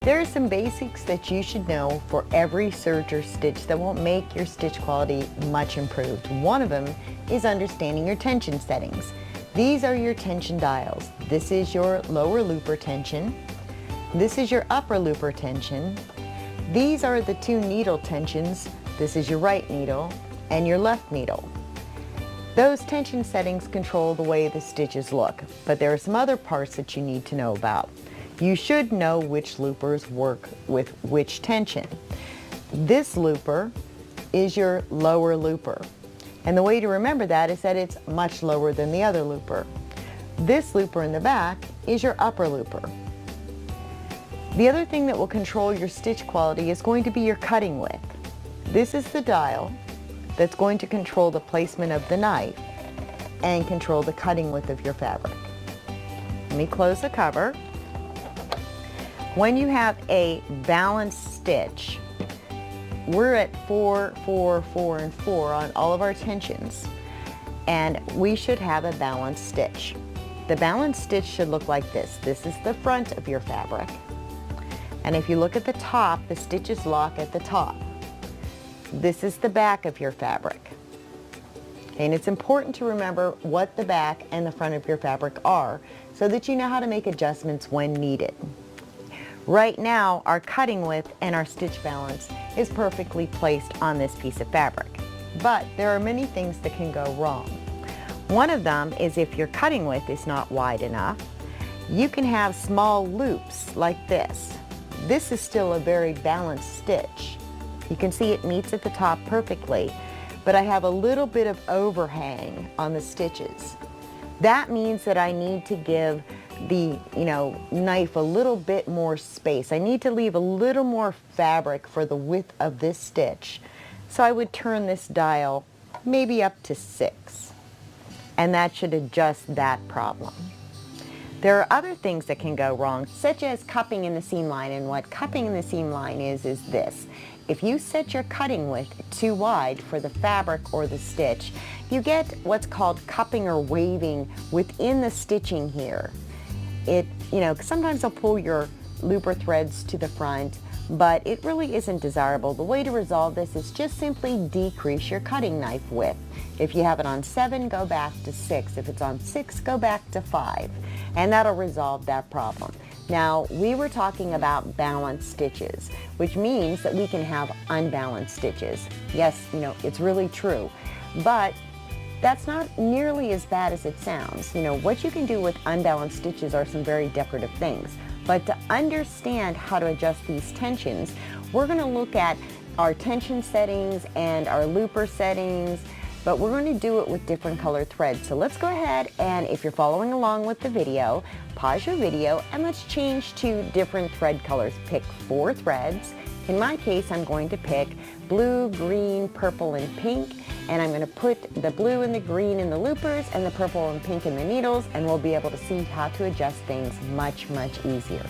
There are some basics that you should know for every serger stitch that will make your stitch quality much improved. One of them is understanding your tension settings. These are your tension dials. This is your lower looper tension. This is your upper looper tension. These are the two needle tensions. This is your right needle and your left needle. Those tension settings control the way the stitches look, but there are some other parts that you need to know about. You should know which loopers work with which tension. This looper is your lower looper. And the way to remember that is that it's much lower than the other looper. This looper in the back is your upper looper. The other thing that will control your stitch quality is going to be your cutting width. This is the dial that's going to control the placement of the knife and control the cutting width of your fabric. Let me close the cover. When you have a balanced stitch, we're at 4, 4, 4, and 4 on all of our tensions, and we should have a balanced stitch. The balanced stitch should look like this. This is the front of your fabric, and if you look at the top, the stitches lock at the top. This is the back of your fabric. And it's important to remember what the back and the front of your fabric are so that you know how to make adjustments when needed. Right now, our cutting width and our stitch balance is perfectly placed on this piece of fabric. But there are many things that can go wrong. One of them is if your cutting width is not wide enough, you can have small loops like this. This is still a very balanced stitch. You can see it meets at the top perfectly, but I have a little bit of overhang on the stitches. That means that I need to give the knife a little bit more space. I need to leave a little more fabric for the width of this stitch. So I would turn this dial maybe up to 6, and that should adjust that problem. There are other things that can go wrong, such as cupping in the seam line, and what cupping in the seam line is this. If you set your cutting width too wide for the fabric or the stitch, you get what's called cupping or waving within the stitching here. Sometimes they'll pull your looper threads to the front, but it really isn't desirable. The way to resolve this is just simply decrease your cutting knife width. If you have it on 7, go back to 6. If it's on 6, go back to 5. And that'll resolve that problem. Now, we were talking about balanced stitches, which means that we can have unbalanced stitches. Yes, it's really true. But that's not nearly as bad as it sounds. What you can do with unbalanced stitches are some very decorative things. But to understand how to adjust these tensions, we're going to look at our tension settings and our looper settings, but we're going to do it with different colored threads. So let's go ahead, and if you're following along with the video, pause your video and let's change to different thread colors. Pick 4 threads. In my case, I'm going to pick blue, green, purple, and pink, and I'm going to put the blue and the green in the loopers and the purple and pink in the needles, and we'll be able to see how to adjust things much, much easier.